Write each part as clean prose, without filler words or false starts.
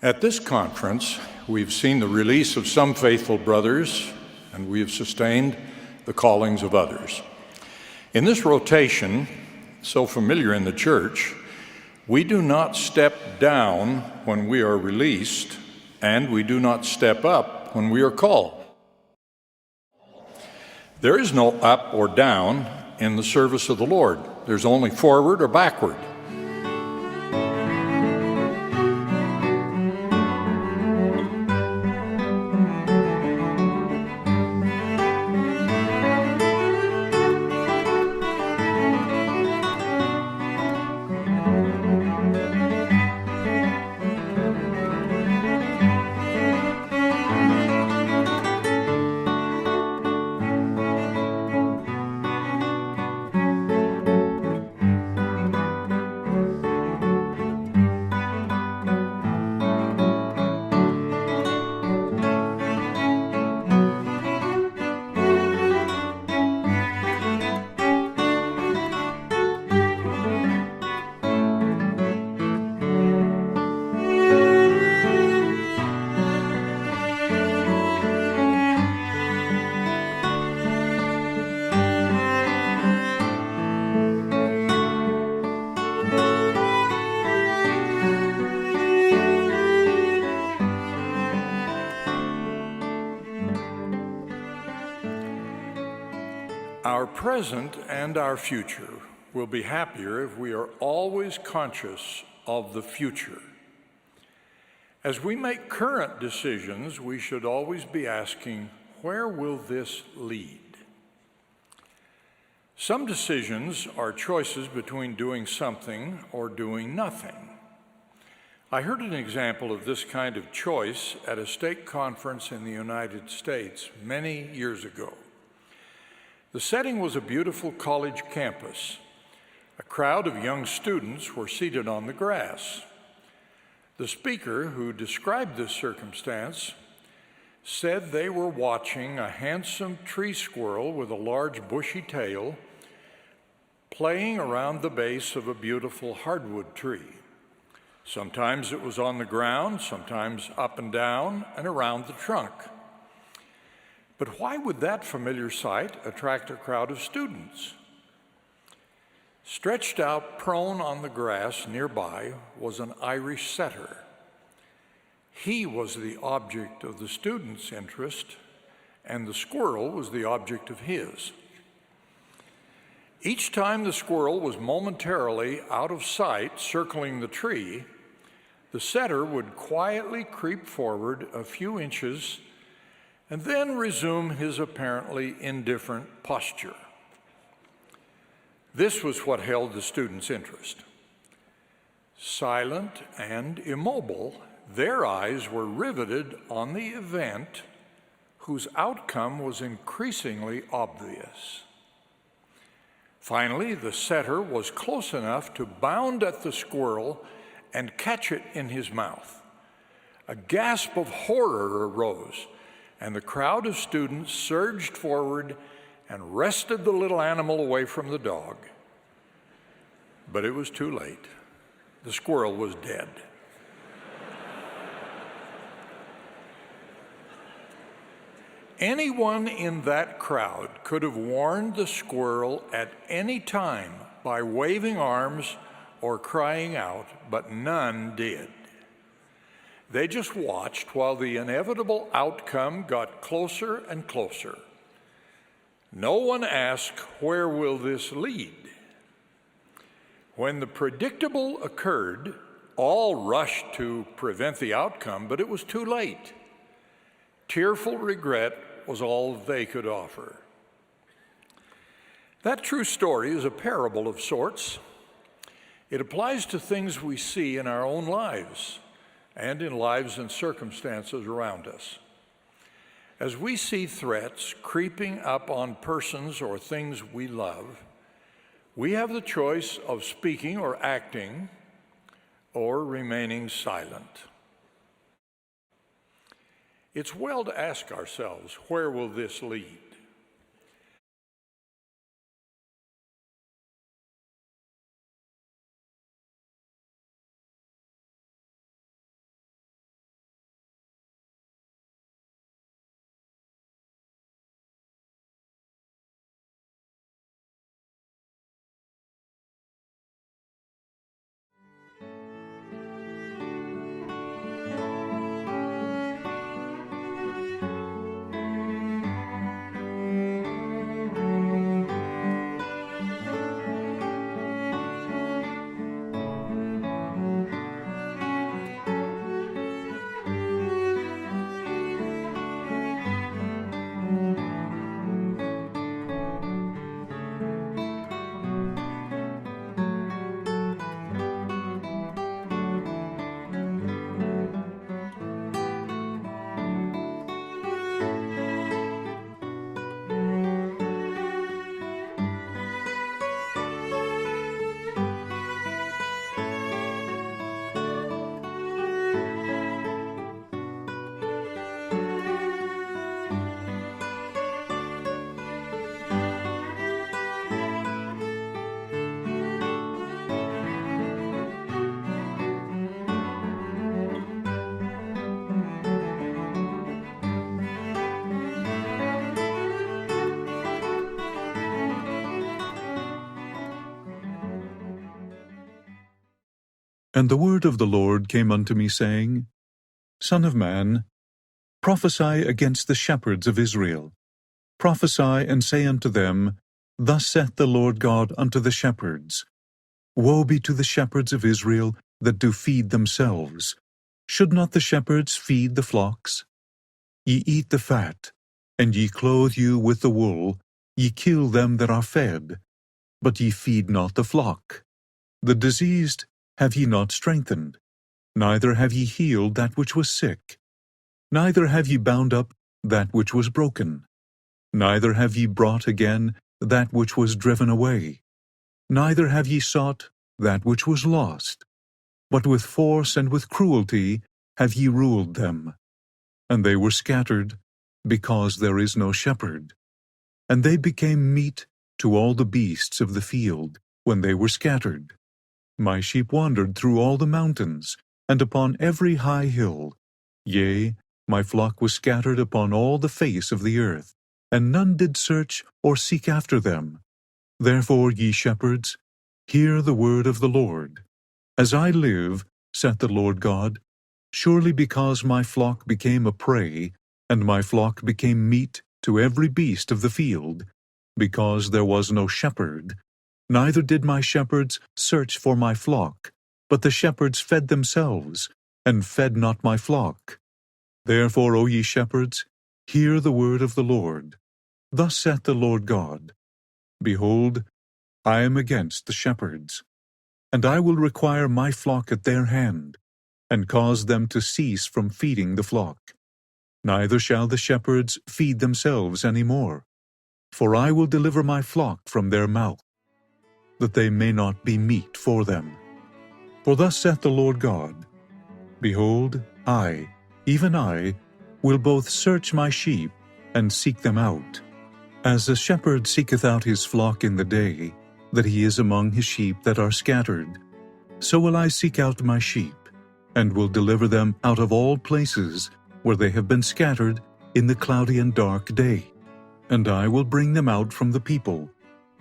At this conference, we've seen the release of some faithful brothers, and we have sustained the callings of others. In this rotation, so familiar in the church, we do not step down when we are released, and we do not step up when we are called. There is no up or down in the service of the Lord. There's only forward or backward. Our present and our future will be happier if we are always conscious of the future. As we make current decisions, we should always be asking, where will this lead? Some decisions are choices between doing something or doing nothing. I heard an example of this kind of choice at a stake conference in the United States many years ago. The setting was a beautiful college campus. A crowd of young students were seated on the grass. The speaker, who described this circumstance, said they were watching a handsome tree squirrel with a large bushy tail playing around the base of a beautiful hardwood tree. Sometimes it was on the ground, sometimes up and down and around the trunk. But why would that familiar sight attract a crowd of students? Stretched out prone on the grass nearby was an Irish setter. He was the object of the students' interest, and the squirrel was the object of his. Each time the squirrel was momentarily out of sight circling the tree, the setter would quietly creep forward a few inches and then resume his apparently indifferent posture. This was what held the students' interest. Silent and immobile, their eyes were riveted on the event whose outcome was increasingly obvious. Finally, the setter was close enough to bound at the squirrel and catch it in his mouth. A gasp of horror arose, and the crowd of students surged forward and wrested the little animal away from the dog. But it was too late. The squirrel was dead. Anyone in that crowd could have warned the squirrel at any time by waving arms or crying out, but none did. They just watched while the inevitable outcome got closer and closer. No one asked, where will this lead? When the predictable occurred, all rushed to prevent the outcome, but it was too late. Tearful regret was all they could offer. That true story is a parable of sorts. It applies to things we see in our own lives and in lives and circumstances around us. As we see threats creeping up on persons or things we love, we have the choice of speaking or acting or remaining silent. It's well to ask ourselves, where will this lead? And the word of the Lord came unto me, saying, Son of man, prophesy against the shepherds of Israel. Prophesy and say unto them, Thus saith the Lord God unto the shepherds, Woe be to the shepherds of Israel that do feed themselves. Should not the shepherds feed the flocks? Ye eat the fat, and ye clothe you with the wool, ye kill them that are fed, but ye feed not the flock. The diseased have ye not strengthened, neither have ye healed that which was sick, neither have ye bound up that which was broken, neither have ye brought again that which was driven away, neither have ye sought that which was lost, but with force and with cruelty have ye ruled them. And they were scattered, because there is no shepherd. And they became meat to all the beasts of the field, when they were scattered. My sheep wandered through all the mountains, and upon every high hill. Yea, my flock was scattered upon all the face of the earth, and none did search or seek after them. Therefore, ye shepherds, hear the word of the Lord. As I live, saith the Lord God, surely because my flock became a prey, and my flock became meat to every beast of the field, because there was no shepherd, neither did my shepherds search for my flock, but the shepherds fed themselves, and fed not my flock. Therefore, O ye shepherds, hear the word of the Lord. Thus saith the Lord God, Behold, I am against the shepherds, and I will require my flock at their hand, and cause them to cease from feeding the flock. Neither shall the shepherds feed themselves any more, for I will deliver my flock from their mouth, that they may not be meat for them. For thus saith the Lord God, Behold, I, even I, will both search my sheep and seek them out. As a shepherd seeketh out his flock in the day, that he is among his sheep that are scattered, so will I seek out my sheep, and will deliver them out of all places where they have been scattered in the cloudy and dark day. And I will bring them out from the people,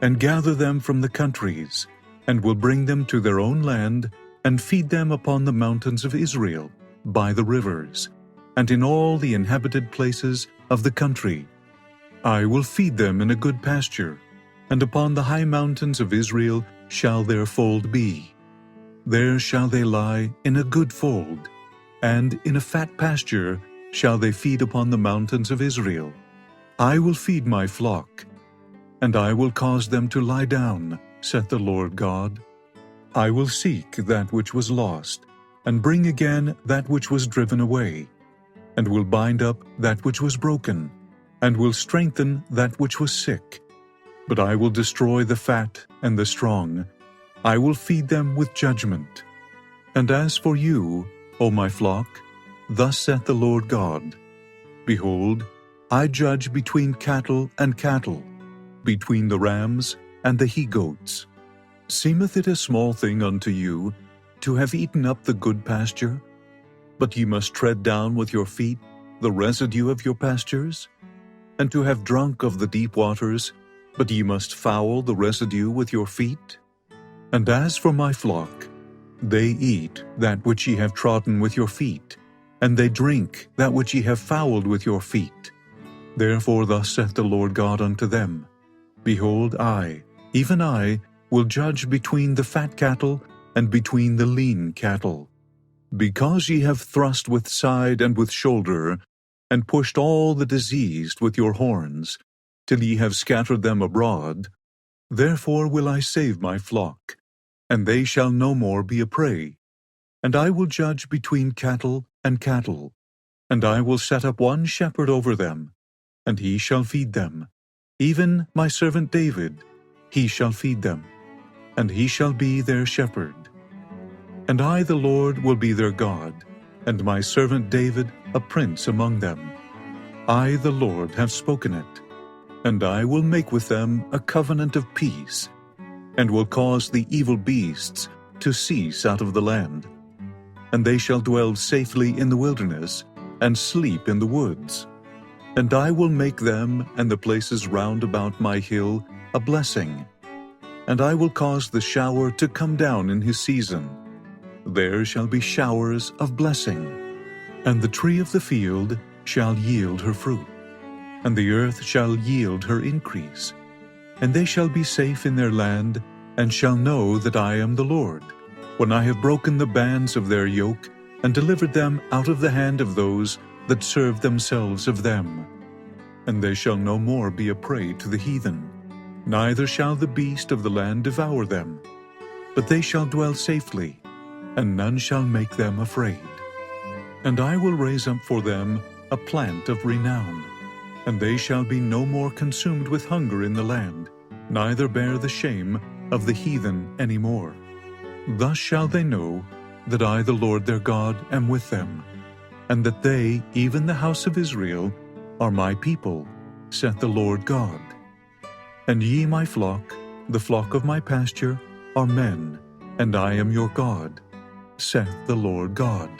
and gather them from the countries, and will bring them to their own land, and feed them upon the mountains of Israel, by the rivers, and in all the inhabited places of the country. I will feed them in a good pasture, and upon the high mountains of Israel shall their fold be. There shall they lie in a good fold, and in a fat pasture shall they feed upon the mountains of Israel. I will feed my flock, and I will cause them to lie down, saith the Lord God. I will seek that which was lost, and bring again that which was driven away, and will bind up that which was broken, and will strengthen that which was sick. But I will destroy the fat and the strong. I will feed them with judgment. And as for you, O my flock, thus saith the Lord God, Behold, I judge between cattle and cattle, between the rams and the he-goats. Seemeth it a small thing unto you to have eaten up the good pasture? But ye must tread down with your feet the residue of your pastures? And to have drunk of the deep waters, but ye must foul the residue with your feet? And as for my flock, they eat that which ye have trodden with your feet, and they drink that which ye have fouled with your feet. Therefore thus saith the Lord God unto them, Behold, I, even I, will judge between the fat cattle and between the lean cattle. Because ye have thrust with side and with shoulder, and pushed all the diseased with your horns, till ye have scattered them abroad, therefore will I save my flock, and they shall no more be a prey. And I will judge between cattle and cattle, and I will set up one shepherd over them, and he shall feed them, even my servant David, he shall feed them, and he shall be their shepherd. And I, the Lord, will be their God, and my servant David a prince among them. I, the Lord, have spoken it, and I will make with them a covenant of peace, and will cause the evil beasts to cease out of the land. And they shall dwell safely in the wilderness, and sleep in the woods. And I will make them and the places round about my hill a blessing. And I will cause the shower to come down in his season. there shall be showers of blessing. And the tree of the field shall yield her fruit, and the earth shall yield her increase. And they shall be safe in their land, and shall know that I am the Lord, when I have broken the bands of their yoke, and delivered them out of the hand of those that serve themselves of them. And they shall no more be a prey to the heathen, neither shall the beast of the land devour them. But they shall dwell safely, and none shall make them afraid. And I will raise up for them a plant of renown, and they shall be no more consumed with hunger in the land, neither bear the shame of the heathen any more. Thus shall they know that I, the Lord their God, am with them, and that they, even the house of Israel, are my people, saith the Lord God. And ye, my flock, the flock of my pasture, are men, and I am your God, saith the Lord God.